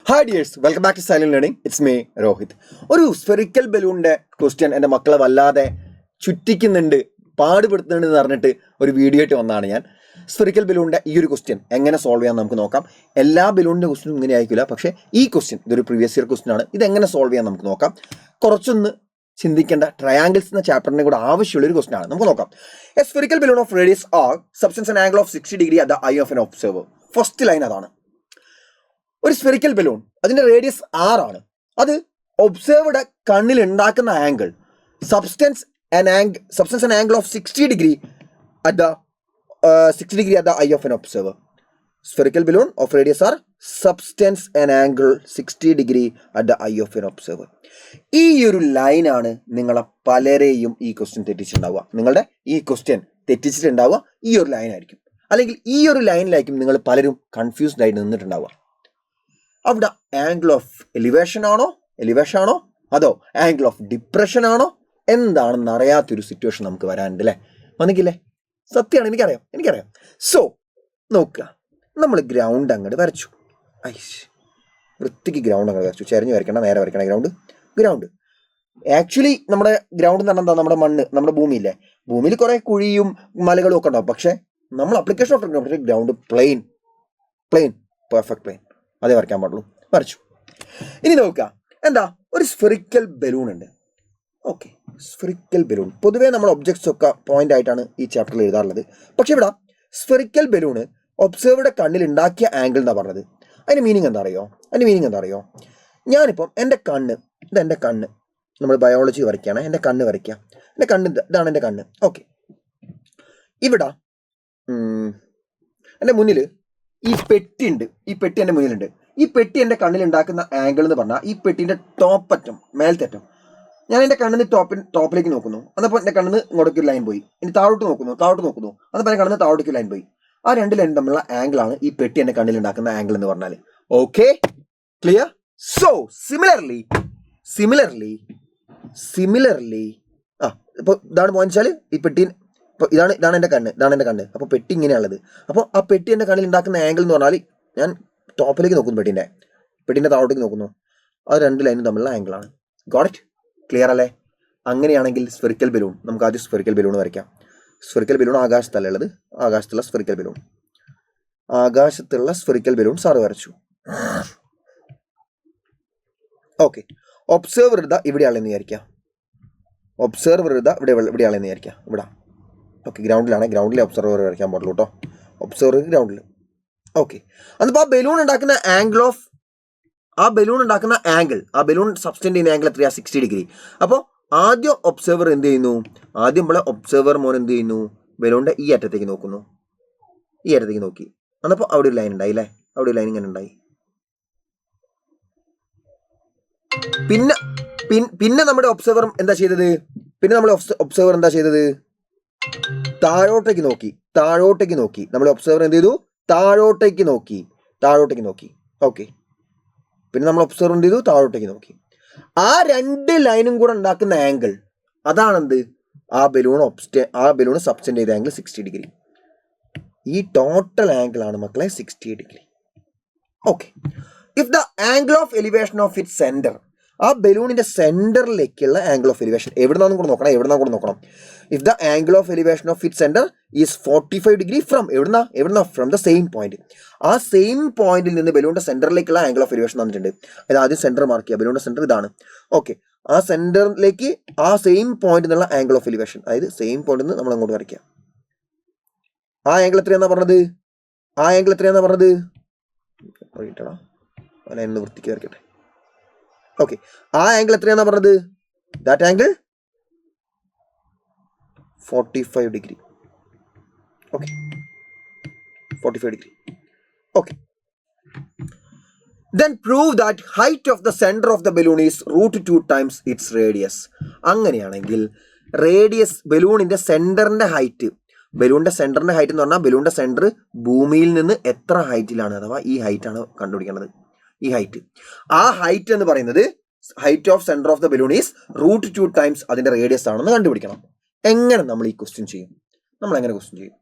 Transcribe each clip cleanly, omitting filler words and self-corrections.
Hi dears, welcome back to silent learning. It's me Rohit. ഒരു spherical ബലൂണിൻ്റെ question എൻ്റെ മക്കളെ വല്ലാതെ ചുറ്റിക്കുന്നുണ്ട്, പാടുപെടുത്തുന്നുണ്ട് എന്ന് പറഞ്ഞിട്ട് ഒരു വീഡിയോ ആയിട്ട് വന്നതാണ് ഞാൻ. സ്ഫെറിക്കൽ ബലൂണിൻ്റെ ഈ ഒരു ക്വസ്റ്റ്യൻ എങ്ങനെ സോൾവ് ചെയ്യാൻ നമുക്ക് നോക്കാം. എല്ലാ ബലൂണിൻ്റെ ക്വസ്റ്റ്യനും ഇങ്ങനെ ആയിരിക്കില്ല, പക്ഷേ ഈ ക്വസ്റ്റ്യൻ ഇതൊരു പ്രീവിയസ് ഇയർ ക്വസ്റ്റ്യൻ ആണ്. ഇതെങ്ങനെ സോൾവ് ചെയ്യാൻ നമുക്ക് നോക്കാം. കുറച്ചൊന്ന് ചിന്തിക്കേണ്ട ട്രയാങ്കിൾസ് എന്ന ചാപ്റ്ററിനെ കൂടെ ആവശ്യമുള്ള ഒരു ക്വസ്റ്റ്യൻ ആണ്. നമുക്ക് നോക്കാം. A spherical balloon of radius are substance an angle of 60 degree at the I of N observer. First line അതാണ്. ഒരു സ്ഫെറിക്കൽ ബലൂൺ, അതിന്റെ റേഡിയസ് R ആണ്. അത് ഒബ്സർവറുടെ കണ്ണിൽ ഉണ്ടാക്കുന്ന angle substance an angle of 60 degree at the I of N observer. Spherical balloon of radius R, substance an angle 60 degree at the I of N observer. ഈ ഒരു ലൈനാണ് നിങ്ങളെ പലരെയും ഈ ക്വസ്റ്റ്യൻ തെറ്റിച്ചിട്ടുണ്ടാവുക. നിങ്ങളുടെ ഈ ക്വസ്റ്റ്യൻ തെറ്റിച്ചിട്ടുണ്ടാവുക ഈ ഒരു ലൈനായിരിക്കും, അല്ലെങ്കിൽ ഈ ഒരു ലൈനിലായിരിക്കും നിങ്ങൾ പലരും കൺഫ്യൂസ്ഡ് ആയിട്ട് നിന്നിട്ടുണ്ടാവുക. അവിടെ ആംഗിൾ ഓഫ് എലിവേഷൻ ആണോ അതോ ആംഗിൾ ഓഫ് ഡിപ്രഷൻ ആണോ എന്താണെന്ന് അറിയാത്തൊരു സിറ്റുവേഷൻ നമുക്ക് വരാനുണ്ട് അല്ലേ? വന്നിക്കില്ലേ? സത്യമാണ്, എനിക്കറിയാം. സോ നോക്കുക, നമ്മൾ ഗ്രൗണ്ട് അങ്ങോട്ട് വരച്ചു. വൃത്തിക്ക് ഗ്രൗണ്ട് അങ്ങോട്ട് വരച്ചു. ചെരിഞ്ഞ് വരയ്ക്കണം, നേരെ വരയ്ക്കണം. ഗ്രൗണ്ട് ആക്ച്വലി നമ്മുടെ ഗ്രൗണ്ട് എന്ന് പറഞ്ഞാൽ എന്താ? നമ്മുടെ മണ്ണ്, നമ്മുടെ ഭൂമിയില്ലേ? ഭൂമിയിൽ കുറെ കുഴിയും മലകളും ഒക്കെ ഉണ്ടാവും. പക്ഷെ നമ്മൾ application of ground plane perfect plane, അതേ വരയ്ക്കാൻ പാടുള്ളൂ. വരച്ചു. ഇനി നോക്കുക, എന്താ? ഒരു സ്ഫെറിക്കൽ ബലൂൺ ഉണ്ട്. ഓക്കെ, സ്ഫെറിക്കൽ ബലൂൺ പൊതുവേ നമ്മൾ ഒബ്ജക്ട്സ് ഒക്കെ പോയിന്റ് ആയിട്ടാണ് ഈ ചാപ്റ്ററിൽ എഴുതാറുള്ളത്. പക്ഷെ ഇവിടെ സ്ഫെറിക്കൽ ബലൂണ് ഒബ്സർവറുടെ കണ്ണിൽ ഉണ്ടാക്കിയ ആംഗിൾ എന്നാണ് പറഞ്ഞത്. അതിൻ്റെ മീനിങ് എന്താ അറിയോ? ഞാനിപ്പം എൻ്റെ കണ്ണ്, ഇതെൻ്റെ കണ്ണ്, നമ്മൾ ബയോളജി വരയ്ക്കുകയാണ്. എൻ്റെ കണ്ണ് വരയ്ക്കുക. എൻ്റെ കണ്ണ് ഇതാണ് എൻ്റെ കണ്ണ്. ഓക്കെ, ഇവിടെ എൻ്റെ മുന്നിൽ ഈ പെട്ടി ഉണ്ട്. ഈ പെട്ടി എൻ്റെ മുന്നിലുണ്ട്. ഈ പെട്ടി എൻ്റെ കണ്ണിൽ ഉണ്ടാക്കുന്ന ആംഗിൾ എന്ന് പറഞ്ഞാൽ ഈ പെട്ടിൻ്റെ ടോപ്പറ്റം, മേൽത്തറ്റം. ഞാൻ എൻ്റെ കണ്ണിന് ടോപ്പിലേക്ക് നോക്കുന്നു, എന്നപ്പോൾ എൻ്റെ കണ്ണിന് ഇങ്ങോട്ടേക്ക് ലൈൻ പോയി. ഇനി താഴോട്ട് നോക്കുന്നു, എന്നപ്പോൾ എൻ്റെ കണ്ണിന് താഴോട്ടേക്ക് ലൈൻ പോയി. ആ രണ്ട് ലൈൻ തമ്മിലുള്ള ആംഗിളാണ് ഈ പെട്ടി എൻ്റെ കണ്ണിൽ ഉണ്ടാക്കുന്ന ആംഗിൾ എന്ന് പറഞ്ഞാൽ. Okay, clear? സോ സിമിലർലി ഇപ്പോൾ ഇതാണ് പോയിന്റ്. ഈ പെട്ടി, ഇപ്പോൾ ഇതാണ് എൻ്റെ കണ്ണ്. അപ്പോൾ പെട്ടി ഇങ്ങനെയാണുള്ളത്. അപ്പോൾ ആ പെട്ടി എൻ്റെ കണ്ണിൽ ഉണ്ടാക്കുന്ന ആംഗിൾ എന്ന് പറഞ്ഞാൽ ഞാൻ ടോപ്പിലേക്ക് നോക്കുന്നു, പെട്ടിൻ്റെ താഴോട്ടേക്ക് നോക്കുന്നു. അത് രണ്ട് ലൈനും തമ്മിലുള്ള ആംഗിളാണ്. Got it? ക്ലിയർ അല്ലേ? അങ്ങനെയാണെങ്കിൽ സ്ഫെറിക്കൽ ബലൂൺ, നമുക്ക് ആദ്യം സ്ഫെറിക്കൽ ബലൂൺ വരയ്ക്കാം. സ്ഫെറിക്കൽ ബലൂൺ ആകാശത്തല്ല ഉള്ളത്, ആകാശത്തുള്ള സ്ഫെറിക്കൽ ബലൂൺ സാറ് വരച്ചു. ഓക്കെ, ഒബ്സർവർ ഇതാ ഇവിടെയാണെന്ന് വിചാരിക്കാം. ഇവിടെ. ഓക്കെ, ഗ്രൗണ്ടിലെ ഒബ്സർവർ വരയ്ക്കാൻ പാടുള്ളൂ കേട്ടോ. ഒബ്സർവർ ഗ്രൗണ്ടിൽ. ഓക്കെ, അതിപ്പോൾ ആ ബലൂൺ ഉണ്ടാക്കുന്ന ബലൂൺ സബ്സ്റ്റൻറ്റ് ചെയ്യുന്ന ആംഗിൾ എത്രയാ? 60 ഡിഗ്രി. അപ്പോൾ ആദ്യം ഒബ്സർവർ എന്ത് ചെയ്യുന്നു? ഒബ്സർവർ മോൻ എന്ത് ചെയ്യുന്നു? ബലൂണിൻ്റെ ഈ അറ്റത്തേക്ക് നോക്കുന്നു. നോക്കി. എന്നപ്പോൾ അവിടെ ഒരു ലൈൻ ഉണ്ടായി അല്ലേ? അവിടെ ഒരു ലൈൻ ഇങ്ങനെ ഉണ്ടായി. പിന്നെ നമ്മുടെ ഒബ്സർവർ എന്താ ചെയ്തത്? താഴോട്ടേക്ക് നോക്കി. നമ്മുടെ ഒബ്സർവർ എന്ത് ചെയ്തു? താഴോട്ടേക്ക് നോക്കി. ഓക്കെ, പിന്നെ നമ്മൾ ഒബ്സർവർ എന്ത് ചെയ്തു? താഴോട്ടേക്ക് നോക്കി. ആ രണ്ട് ലൈനും കൂടെ ഉണ്ടാക്കുന്ന ആംഗിൾ അതാണെന്ത്? ആ ബലൂൺ സബ്സ്റ്റൻറ്റ് ചെയ്ത ആംഗിൾ 60 ഡിഗ്രി. ഈ ടോട്ടൽ ആംഗിൾ ആണ് മക്കളെ 60 degree. Okay, if the angle of elevation of it centre, ആ ബലൂണിന്റെ സെന്ററിലേക്കുള്ള ആംഗിൾ ഓഫ് എലിവേഷൻ എവിടുന്നാന്നും കൂടെ നോക്കണം. If the angle of elevation of it centre is 45 degree from from the same point. ആ same പോയിന്റിൽ നിന്ന് ബലൂണിന്റെ സെന്ററിലേക്കുള്ള angle of elevation തന്നിട്ടുണ്ട്. അത് ആദ്യം centre mark ചെയ്യുക. ബലൂണിന്റെ സെന്റർ ഇതാണ്. ഓക്കെ, ആ സെന്ററിലേക്ക് ആ സെയിം പോയിന്റ് എന്നുള്ള ആംഗിൾ ഓഫ് എലിവേഷൻ, അതായത് സെയിം പോയിന്റ് നിന്ന് നമ്മൾ അങ്ങോട്ട് വരയ്ക്കുക. ആ ആംഗിൾ എത്രയാണെന്നാ പറഞ്ഞത്? വൃത്തിക്ക് വരയ്ക്കട്ടെ. ഓക്കെ, ആ ആംഗിൾ എത്രയാണെന്നാ പറഞ്ഞത്? That angle 45 degree. Okay, 45 degree. Okay, then prove that height of the center of the balloon is √2 times its radius. അങ്ങനെയാണെങ്കിൽ റേഡിയസ്, ബലൂണിന്റെ സെന്ററിന്റെ ഹൈറ്റ് എന്ന് പറഞ്ഞാൽ ബലൂണിന്റെ സെന്റർ ഭൂമിയിൽ നിന്ന് എത്ര ഹൈറ്റിലാണ്, അഥവാ ഈ ഹൈറ്റ് ആണ് കണ്ടുപിടിക്കേണ്ടത്. ഈ ഹൈറ്റ്, ആ ഹൈറ്റ് എന്ന് പറയുന്നത് height of centre of the balloon is √2 times അതിന്റെ റേഡിയസ് ആണെന്ന് കണ്ടുപിടിക്കണം. എങ്ങനെ നമ്മൾ ഈ ക്വസ്റ്റ്യൻ ചെയ്യും?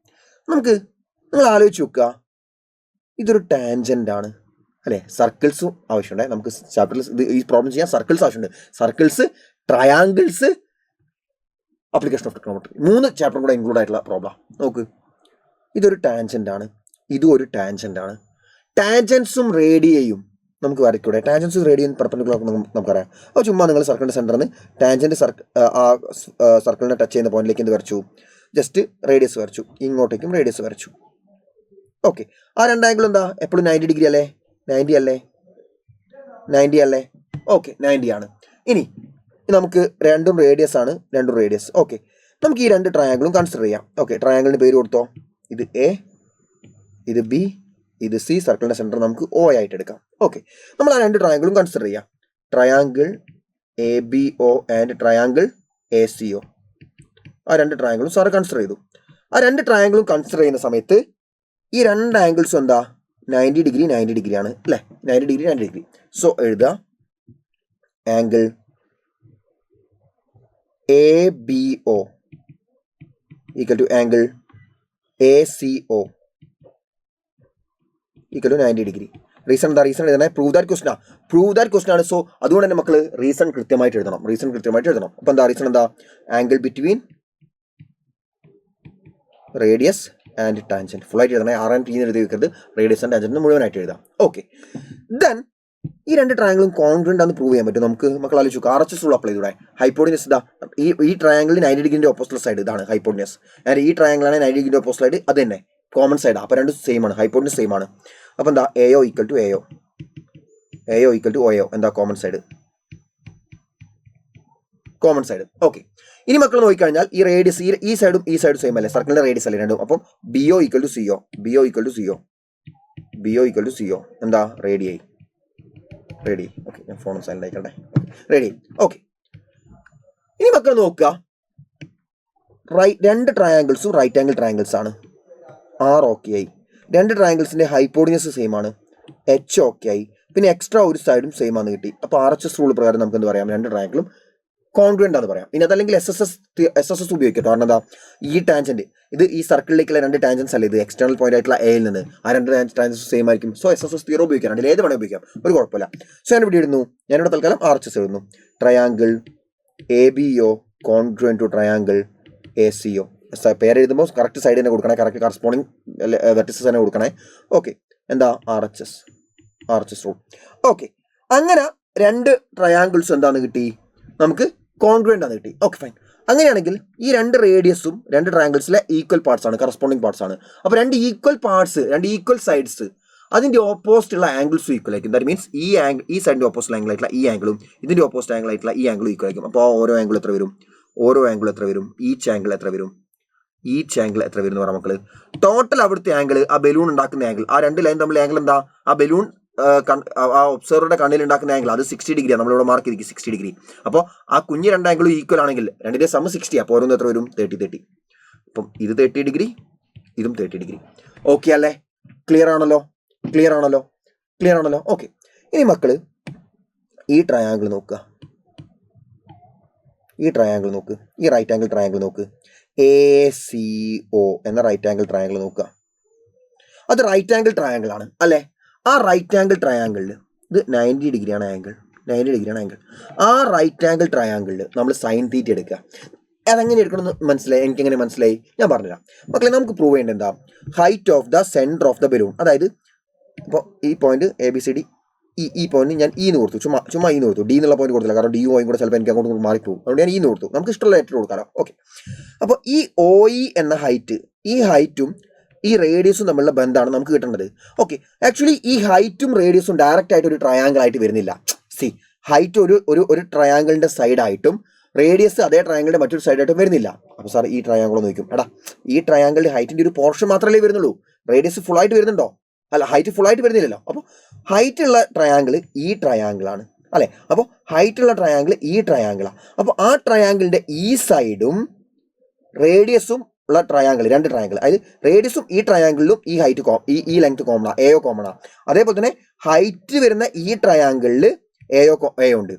നിങ്ങൾ ആലോചിച്ച് നോക്കുക, ഇതൊരു ടാൻജന്റ് ആണ് അല്ലേ? സർക്കിൾസും ആവശ്യമുണ്ട്. നമുക്ക് ചാപ്റ്ററിൽ ഇത് ഈ പ്രോബ്ലം ചെയ്യാൻ സർക്കിൾസ് ആവശ്യമുണ്ട്. Circles, triangles, application of trigonometry, 3 ചാപ്റ്ററും കൂടെ ഇൻക്ലൂഡ് ആയിട്ടുള്ള പ്രോബ്ലം. നോക്ക്, ഇതൊരു ടാൻജൻ്റ് ആണ്, ഇതും ഒരു ടാൻജൻ്റ് ആണ്. ടാൻജൻസും റേഡിയയും നമുക്ക് വരയ്ക്കൂടെ? ടാൻജൻസും റേഡിയയും പെർപെൻഡിക്കുലർ നമുക്കറിയാം. അപ്പോൾ ചുമ്മാ നിങ്ങൾ സർക്കിളിൻ്റെ സെൻറ്ററിൽ നിന്ന് ടാൻജൻറ്റ് ആ സർക്കിളിനെ ടച്ച് ചെയ്യുന്ന പോയിന്റിലേക്ക് എന്ത് വരച്ചു? ജസ്റ്റ് റേഡിയസ് വരച്ചു. ഇങ്ങോട്ടേക്കും റേഡിയസ് വരച്ചു. ഓക്കെ, ആ 2 ആംഗിൾ എന്താ? എപ്പോഴും 90 ഡിഗ്രി അല്ലേ? 90 അല്ലേ? 90 അല്ലേ? ഓക്കെ, 90 ആണ്. ഇനി നമുക്ക് രണ്ടും റേഡിയസ് ആണ്, രണ്ടും റേഡിയസ്. ഓക്കെ, നമുക്ക് ഈ 2 ട്രയാങ്കിളും കൺസിഡർ ചെയ്യാം. ഓക്കെ, ട്രയാങ്കിളിന് പേര് കൊടുത്തോ. ഇത് എ, ഇത് ബി, ഇത് സി. സർക്കിളിൻ്റെ സെൻറ്റർ നമുക്ക് ഒ ആയിട്ട് എടുക്കാം. ഓക്കെ, നമ്മൾ ആ 2 ട്രയാങ്കിളും കൺസിഡർ ചെയ്യാം. Triangle A B O and triangle A C O. ആ 2 ട്രയാങ്കിളും സാറ് കൺസിഡർ ചെയ്തു. ആ 2 ട്രയാങ്കിളും കൺസിഡർ ചെയ്യുന്ന സമയത്ത് ഈ 2 ആംഗിൾസും എന്താ? 90 ഡിഗ്രി 90 ഡിഗ്രി ആണ് അല്ലേ? 90 ഡിഗ്രി 90 ഡിഗ്രി. സോ എഴുതുക angle A B O equal to angle A C O equal to 90 degree. Reason എന്താ? റീസൺ എഴുതണേ. പ്രൂവ് ദാറ്റ് ക്വസ്റ്റൻ ആണ്. സോ അതുകൊണ്ട് തന്നെ മക്കൾ റീസൺ കൃത്യമായിട്ട് എഴുതണം. അപ്പോൾ എന്താ റീസൺ? എന്താ? Angle between radius and tangent. ഫുള്ളായിട്ട് എഴുതണേ. R&T എഴുതി വെക്കരുത്. റേഡിയസ് ആൻഡ് ടാൻജന്റ് മുഴുവനായിട്ട് എഴുതാം. ഓക്കെ, ദെൻ ഈ 2 ട്രയാങ്കിളും കോൺഗ്രന്റ് ആണെന്ന് പ്രൂവ് ചെയ്യാൻ പറ്റും നമുക്ക്. മക്കൾ ആലോചിച്ചു, RHS റൂൾ അപ്ലൈ ചെയ്തൂടെ? ഹൈപ്പോട്ടിനസ് ഇതാ, ഈ ട്രയാങ്കിളിൽ 90 ഡിഗ്രിന്റെ ഓപ്പോസിറ്റ് സൈഡ് ഇതാണ് ഹൈപ്പോട്ടിനസ്. ആൻഡ് ഈ ട്രയാങ്കിളാണ് 90 ഡിഗ്രിന്റെ ഓപ്പോസിറ്റ് സൈഡ്, അത് തന്നെ കോമൺ സൈഡ്. അപ്പോൾ രണ്ടും സെയിം ആണ്, ഹൈപ്പോട്ടിനസ് സെയിം ആണ്. അപ്പോൾ എന്താ? AO equal to AO, AO equal to OAO. എന്താ? Common side. ഓക്കെ, ഇനി മക്കൾ നോക്കിക്കഴിഞ്ഞാൽ ഈ റേഡിയസ് ഈ സൈഡും ഈ സൈഡും സെയിം അല്ലേ? സർക്കിളിന്റെ റേഡിയസ് അല്ലേ രണ്ടും? അപ്പം BO equal to CO, BO equal to CO. എന്താ? റേഡിയായി. ഓക്കെ, ഞാൻ ഫോൺ സൈലന്റ് ആയിക്കോട്ടെ. റേഡിയായി. ഓക്കെ, ഇനി മക്കൾ നോക്കുക, 2 ട്രയാങ്കിൾസും റൈറ്റ് ആംഗിൾ ട്രയാങ്കിൾസ് ആണ്. R ഓക്കെ ആയി. 2 ട്രയാങ്കിൾസിന്റെ ഹൈപ്പോട്ടിനസ് സെയിം ആണ്. H ഓക്കെ ആയി. പിന്നെ എക്സ്ട്രാ ഒരു സൈഡും സെയിം ആണ് കിട്ടി. അപ്പോൾ RHS റൂൾ പ്രകാരം നമുക്ക് എന്ത് പറയാം? 2 ട്രയാങ്കിളും കോൺഗ്രന്റ് ആണെന്ന് പറയാം. ഇനി അതല്ലെങ്കിൽ SSS ഉപയോഗിക്കാം. കാരണം എന്താ? ഈ ടാൻജന്റ് ഇത് ഈ സർക്കിളിലേക്കുള്ള 2 ടാൻജൻസ് അല്ലേ? ഇത് എക്സ്റ്റേണൽ പോയിന്റ് ആയിട്ടുള്ള എയിൽ നിന്ന് ആ 2 ടാൻജൻസ് സെയിം ആയിരിക്കും. സോ SSS തിയറം ഉപയോഗിക്കാം. അതിൽ ഏത് വേണമെങ്കിൽ ഉപയോഗിക്കാം, ഒരു കുഴപ്പമില്ല. സോ ഞാൻ ഇവിടെ ഇടുന്നു. ഞാനിവിടെ തൽക്കാലം RHS എഴുതുന്നു. Triangle ABO congruent to triangle ACO. പേര് എഴുതുമ്പോൾ കറക്റ്റ് സൈഡ് തന്നെ കൊടുക്കണേ, കറക്റ്റ് കറസ്പോണ്ടിങ് വെർട്ടിസസ് തന്നെ കൊടുക്കണേ. ഓക്കെ, എന്താ? RHS rule. ഓക്കെ, അങ്ങനെ 2 ട്രയാങ്കിൾസ് എന്താണെന്ന് കിട്ടി? നമുക്ക് കോൺഗ്രന്റ് ആണ് കിട്ടി. Okay, fine. അങ്ങനെയാണെങ്കിൽ ഈ 2 റേഡിയസും 2 ട്രയാങ്കിൾസിലെ ഈക്വൽ പാർട്സ് ആണ്, കറസ്പോണ്ടിങ് പാർട്സ് ആണ്. അപ്പോൾ 2 ഈക്വൽ പാർട്സ്, 2 ഈക്വൽ സൈഡ്സ്, അതിന്റെ ഓപ്പോസിറ്റ് ഉള്ള ആംഗിൾസും ഈക്വൽ ആയിരിക്കും. ദാറ്റ് മീൻസ് ഈ സൈഡിന്റെ ഓപ്പോസിറ്റ് ആംഗിൾ ആയിട്ടുള്ള ഈ ആംഗിളും ഇതിന്റെ ഓപ്പോസിറ്റ് ആംഗിൾ ആയിട്ടുള്ള ഈ ആംഗിളും ഈക്വൽ ആയിരിക്കും. അപ്പോൾ ഓരോ ആംഗിൾ എത്ര വരും? ഈച്ച് ആംഗിൾ എത്ര വരും എന്ന് പറയാം മക്കള്. ടോട്ടൽ അവിടുത്തെ ആംഗിൾ, ആ ബലൂൺ ഉണ്ടാക്കുന്ന ആംഗിൾ, ആ 2 ലൈൻ തമ്മിൽ ആംഗിൾ എന്താ? ആ ബലൂൺ ആ ഒബ്സർവറുടെ കണ്ണിൽ ഉണ്ടാക്കുന്ന ആംഗിൾ, അത് 60 ഡിഗ്രിയാണ്. നമ്മളിവിടെ മാർക്ക് ചെയ്തിരിക്കും 60 ഡിഗ്രി. അപ്പോൾ ആ കുഞ്ഞ് 2 ആംഗിളും ഈക്വൽ ആണെങ്കിൽ 2ന്റെ സം 60. അപ്പോൾ ഓരോന്ന് എത്ര വരും? 30. അപ്പം ഇത് 30 ഡിഗ്രി, ഇതും 30 ഡിഗ്രി. ഓക്കെ അല്ലേ? ക്ലിയർ ആണല്ലോ? ഓക്കെ, ഇനി മക്കള് ഈ ട്രയാങ്കിൾ നോക്കുക. ഈ റൈറ്റ് ആംഗിൾ ട്രയാങ്കിൾ നോക്ക്. ACO എന്ന റൈറ്റ് ആംഗിൾ ട്രയാങ്കിൾ നോക്കുക. അത് റൈറ്റ് ആംഗിൾ ട്രയാങ്കിൾ ആണ് അല്ലേ? ആ റൈറ്റ് ആംഗിൾ ട്രയാങ്കിളിൽ ഇത് 90 ഡിഗ്രിയാണ് ആംഗിൾ. ആ റൈറ്റ് ആംഗിൾ ട്രയാങ്കിളിൽ നമ്മൾ സൈൻ തീറ്റ എടുക്കുക. അതെങ്ങനെ എടുക്കണമെന്ന് മനസ്സിലായി? എനിക്കെങ്ങനെ മനസ്സിലായി? ഞാൻ പറഞ്ഞുതരാം മക്കളെ. നമുക്ക് പ്രൂവ് ചെയ്യേണ്ടത് എന്താ? Height of the centre of the balloon. അതായത് ഇപ്പോൾ ഈ പോയിന്റ് ABCD, ഈ പോയിന്റ് ഞാൻ എന്ന് കൊടുത്തു, ചുമ്മാ എന്ന് കൊടുത്തു. D എന്നുള്ള പോയിന്റ് കൊടുത്തില്ല, കാരണം D ഓയും കൂടെ ചിലപ്പോൾ എനിക്ക് അങ്ങോട്ട് മാറിപ്പോകും. അതുകൊണ്ട് ഞാൻ എന്ന് കൊടുത്തു. നമുക്ക് ഇഷ്ടമുള്ള ലെറ്റർ കൊടുക്കാമല്ലോ. ഓക്കെ, അപ്പോൾ ഈ OE എന്ന ഹൈറ്റ്, ഈ ഹൈറ്റും ഈ റേഡിയസും തമ്മിലുള്ള ബന്ധമാണ് നമുക്ക് കിട്ടേണ്ടത്. ഓക്കെ, ആക്ച്വലി ഈ ഹൈറ്റും റേഡിയസും ഡയറക്റ്റ് ആയിട്ട് ഒരു ട്രയാങ്കിൾ ആയിട്ട് വരുന്നില്ല. ഹൈറ്റ് ഒരു ട്രയാങ്കിളിന്റെ സൈഡായിട്ടും റേഡിയസ് അതേ ട്രയാങ്കിളിന്റെ മറ്റൊരു സൈഡായിട്ടും വരുന്നില്ല. അപ്പോൾ സാർ ഈ ട്രയാങ്കിൾ നോക്കും, ഈ ട്രയാങ്കിളിന്റെ ഹൈറ്റിന്റെ ഒരു പോർഷൻ മാത്രമല്ലേ വരുന്നുള്ളൂ. റേഡിയസ് ഫുൾ ആയിട്ട് വരുന്നുണ്ടോ? അല്ല, ഹൈറ്റ് ഫുൾ ആയിട്ട് വരുന്നില്ലല്ലോ. അപ്പോൾ ഹൈറ്റ് ഉള്ള ട്രയാങ്കിൾ ഈ ട്രയാങ്കിളാണ് അല്ലേ? അപ്പോൾ ഹൈറ്റ് ഉള്ള ട്രയാങ്കിൾ ഈ ട്രയാങ്കിളാണ്. അപ്പോൾ ആ ട്രയാങ്കിളിന്റെ ഈ സൈഡും റേഡിയസും ഉള്ള ട്രയാങ്കിൾ, 2 ട്രയാങ്കിൾ, അതായത് റേഡിയസും ഈ ട്രയാങ്കിളിലും ഈ ഹൈറ്റ് ഈ ലെങ്ത് കോമണാ, AO കോമണാ. അതേപോലെ തന്നെ ഹൈറ്റ് വരുന്ന ഈ ട്രയാങ്കിളിൽ AO ഉണ്ട്.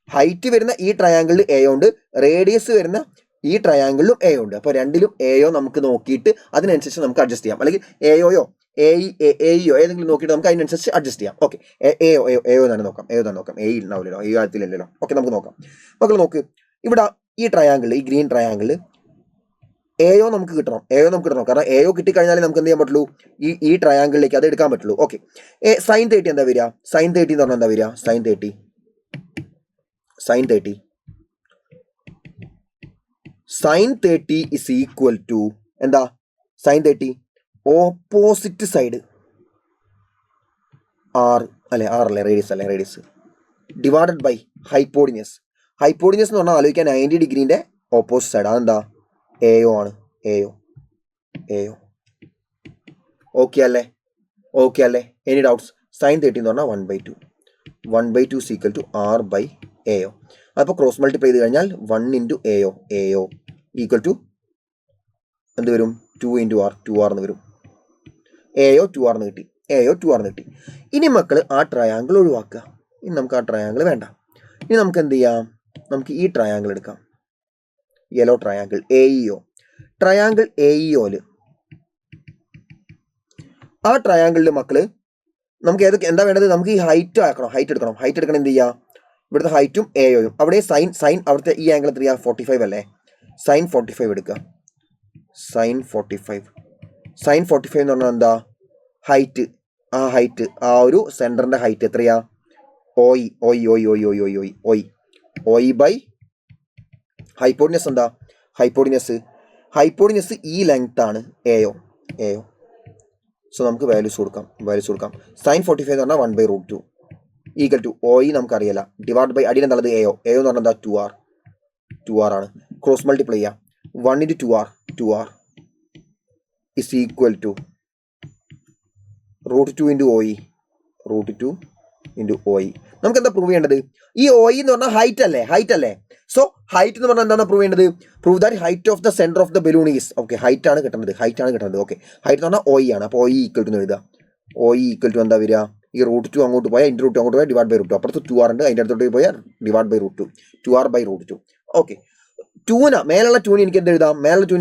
ഹൈറ്റ് വരുന്ന ഈ ട്രയാങ്കിളിൽ AO ഉണ്ട്. റേഡിയസ് വരുന്ന ഈ ട്രയാങ്കിളിലും AO ഉണ്ട്. അപ്പോൾ രണ്ടിലും AO നമുക്ക് നോക്കിയിട്ട് അതിനനുസരിച്ച് നമുക്ക് അഡ്ജസ്റ്റ് ചെയ്യാം. അല്ലെങ്കിൽ AOയോ എയോ ഏതെങ്കിലും നോക്കിയിട്ട് നമുക്ക് അതിനനുസരിച്ച് അഡ്ജസ്റ്റ് ചെയ്യാം. ഓക്കെ, എയോ തന്നെ നോക്കാം. എ ഉണ്ടാവില്ലല്ലോ, എ ആഴത്തിലല്ലോ. ഓക്കെ, നമുക്ക് നോക്കാം. മക്കൾ നോക്ക്, ഇവിടെ ഈ ട്രയാങ്കിൾ, ഈ ഗ്രീൻ ട്രയാങ്കിൾ എയോ നമുക്ക് കിട്ടണം. കാരണം എയോ കിട്ടിക്കഴിഞ്ഞാലേ നമുക്ക് എന്ത് ചെയ്യാൻ പറ്റുള്ളൂ, ഈ ട്രയാങ്കിളിലേക്ക് അത് എടുക്കാൻ പറ്റുള്ളൂ. ഓക്കെ, സൈൻ 30 എന്താ വരിക? സൈൻ 30 എന്ന് പറഞ്ഞാൽ എന്താ വരിക? സൈൻ 30 ഇസ് ഈക്വൽ ടു എന്താ? സൈൻ 30 ഓപ്പോസിറ്റ് സൈഡ് ആർ അല്ലെ, റേഡിയസ് ഡിവൈഡഡ് ബൈ ഹൈപ്പോഡിനിയസ് എന്ന് പറഞ്ഞാൽ ആലോചിക്കാൻ 90 ഡിഗ്രീൻ്റെ ഓപ്പോസിറ്റ് സൈഡ്, അതെന്താ? എയോ ആണ്. എയോ ഓക്കെ അല്ലേ? Any doubts? സൈൻ 30 എന്ന് പറഞ്ഞാൽ 1/2 is equal to r by A O. അപ്പോൾ ക്രോസ് മൾട്ടിപ്ലൈ ചെയ്ത് കഴിഞ്ഞാൽ 1 ഇൻറ്റു എയോ ഈക്വൽ ടു എന്ത് വരും? 2 ഇൻറ്റു ആർ, 2r എന്ന് വരും. എയോ 2r എന്ന് കിട്ടി. ഇനി മക്കൾ ആ ട്രയാങ്കിൾ ഒഴിവാക്കുക. ഇനി നമുക്ക് ആ ട്രയാങ്കിൾ വേണ്ട. ഇനി നമുക്ക് എന്ത് ചെയ്യാം? നമുക്ക് ഈ ട്രയാങ്കിൾ എടുക്കാം. Yellow triangle AEO. ആ ട്രയാങ്കിളിൽ മക്കള് നമുക്ക് എന്താ വേണ്ടത്? നമുക്ക് ഈ ഹൈറ്റ് എടുക്കണം. എന്ത് ചെയ്യുക? ഇവിടുത്തെ ഹൈറ്റും എയോയും അവിടെ സൈൻ അവിടുത്തെ ഈ ആംഗിൾ എത്രയാ? 45 അല്ലേ? സൈൻ 45 എടുക്കുക. സൈൻ 45 എന്ന് പറഞ്ഞാൽ എന്താ? ഹൈറ്റ്, ആ ഒരു സെന്ററിന്റെ ഹൈറ്റ് എത്രയാ? OE ബൈ ഹൈപ്പോഡിനസ് എന്താ? ഹൈപ്പോഡിനസ് ഈ ലെങ്ത് ആണ് എയോ. സോ നമുക്ക് വാല്യൂസ് കൊടുക്കാം. സൈൻ 45 എന്ന് പറഞ്ഞാൽ 1/√2 ഈക്വൽ ടു OE നമുക്കറിയില്ല, ഡിവൈഡ് ബൈ അടിയിൽ എന്താണത്? എയോ എന്ന് പറഞ്ഞാൽ എന്താ? 2r ആണ്. ക്രോസ് മൾട്ടിപ്ലൈ ചെയ്യാം. 1 into 2r is equal to √2 into OE. നമുക്ക് എന്താ പ്രൂവ് ചെയ്യേണ്ടത്? ഈ OE എന്ന് പറഞ്ഞാൽ ഹൈറ്റ് അല്ലേ? സോ ഹൈറ്റ് എന്ന് പറഞ്ഞാൽ എന്താണ് പ്രൂവ് ചെയ്യേണ്ടത്? Prove that height of the centre of the balloon is. Okay, height ആണ് കിട്ടേണ്ടത്. ഓക്കെ, ഹൈറ്റ് എന്ന് പറഞ്ഞാൽ OE ആണ്. അപ്പോൾ OE ഈക്വൽ ടു എഴുതുക. OE ഈക്വൽ ടു എന്താ വരിക? ഈ √2 അങ്ങോട്ട് പോയാൽ √2 അങ്ങോട്ട് പോയാൽ ഡിവൈഡ് ബൈ √2. അപ്പുറത്ത് 2r ഉണ്ട്, അതിൻ്റെ അടുത്തോട്ട് പോയാൽ divide by √2, 2r by √2. Okay, മേലുള്ള 2 എനിക്ക് എന്ത് എഴുതാം? √2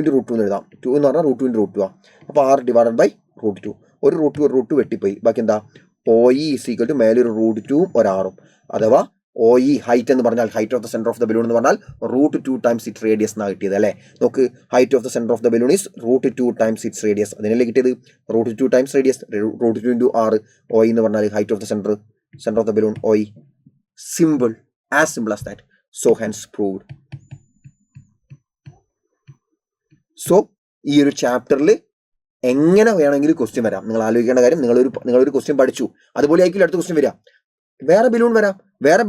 ഇൻറ്റു √2 എന്ന് എഴുതാം. 2 എന്ന് പറഞ്ഞാൽ √2 ഇൻറ്റു √2 ആണ്. അപ്പോൾ r ഡിവൈഡ് ബൈ √2. ഒരു √2 വെട്ടിപ്പോയി. ബാക്കി എന്താ? OE ഈസ് ഈക്വൽ ടു മേലെ ഒരു √2 ഒരു r-ഉം. അഥവാ OE ഹൈറ്റ് എന്ന് പറഞ്ഞാൽ height of the centre of the balloon എന്ന് പറഞ്ഞാൽ √2 ടൈംസ് ഇറ്റ്സ് റേഡിയസ് എന്നാണ് കിട്ടിയത് അല്ലേ? നോക്ക്, height of the centre of the balloon is √2 times it's radius. അതിനല്ലേ കിട്ടിയത്? √2 times radius, √2 into r. OE എന്ന് പറഞ്ഞാൽ height of the centre of the balloon OE. Simple, as simple as that. So hence proved. So ഈ ഒരു ചാപ്റ്ററിൽ എങ്ങനെ വേണമെങ്കിലും question വരാം. നിങ്ങൾ ആലോചിക്കേണ്ട കാര്യം, നിങ്ങളൊരു ക്വസ്റ്റ്യൻ പഠിച്ചു, അതുപോലെ ആയിരിക്കും അടുത്ത ക്വസ്റ്റ്യൻ വരാം. വേറെ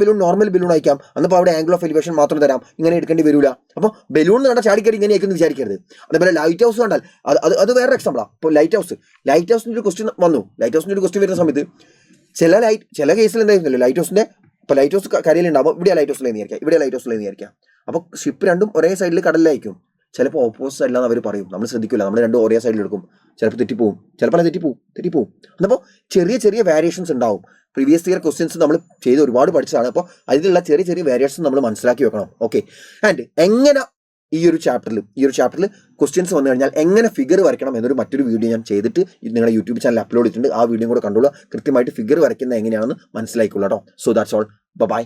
ബലൂൺ നോർമൽ ബലൂൺ അയക്കാം. അന്നപ്പോൾ അവിടെ ആംഗിൾ ഓഫ് എലിവേഷൻ മാത്രം തരാം, ഇങ്ങനെ എടുക്കേണ്ടി വരില്ല. അപ്പോൾ ബലൂൺ എന്ന് പറഞ്ഞാൽ ചാടിക്കറി ഇങ്ങനെ ആയിരിക്കും വിചാരിക്കരുത്. അതേപോലെ ലൈറ്റ് ഹൗസ് കണ്ടാൽ അത് വേറെ എക്സാമ്പിളാണ്. ഇപ്പോൾ ലൈറ്റ് ഹൗസിൻ്റെ ഒരു ക്വസ്റ്റ്യൻ വന്നു. വരുന്ന സമയത്ത് ചില കേസിൽ എന്തായിരുന്നല്ലോ ലൈറ്റ് ഹൗസിൻ്റെ. ഇപ്പോൾ ലൈറ്റ് ഹൗസ് കരയിലുണ്ടാകുമ്പോൾ ഇവിടെ ലൈറ്റ് ഹൗസിൽ വിചാരിക്കാം. അപ്പോൾ ഷിപ്പ് രണ്ടും ഒരേ സൈഡിൽ കടലിലായിരിക്കും. ചിലപ്പോൾ ഓപ്പോസിറ്റ് സൈഡിലാണെന്ന് അവർ പറയും. നമ്മൾ ശ്രദ്ധിക്കില്ല, നമ്മൾ രണ്ടും ഒരേ സൈഡിൽ എടുക്കും. ചിലപ്പോൾ തെറ്റിപ്പോവും. അപ്പോൾ ചെറിയ വേരിയേഷൻസ് ഉണ്ടാവും. പ്രീവിയസ് ഇയർ ക്വസ്റ്റ്യൻസ് നമ്മൾ ചെയ്ത് ഒരുപാട് പഠിച്ചതാണ്. അപ്പോൾ അതിലുള്ള ചെറിയ വേരിയേഷൻസ് നമ്മൾ മനസ്സിലാക്കി വെക്കണം. ഓക്കെ, ആൻഡ് എങ്ങനെ ഈ ഒരു ചാപ്റ്ററിൽ ക്വസ്റ്റ്യൻസ് വന്നു കഴിഞ്ഞാൽ എങ്ങനെ ഫിഗർ വരയ്ക്കണം എന്നൊരു മറ്റൊരു വീഡിയോ ഞാൻ ചെയ്തിട്ട് നിങ്ങളുടെ യൂട്യൂബ് ചാനൽ അപ്ലോഡ് ചെയ്തിട്ടുണ്ട്. ആ വീഡിയോ കൂടെ കണ്ടോളൂ. കൃത്യമായിട്ട് ഫിഗർ വരയ്ക്കുന്നത് എങ്ങനെയാണെന്ന് മനസ്സിലാക്കിക്കൊള്ളൂ കേട്ടോ. So that's all. ബൈ.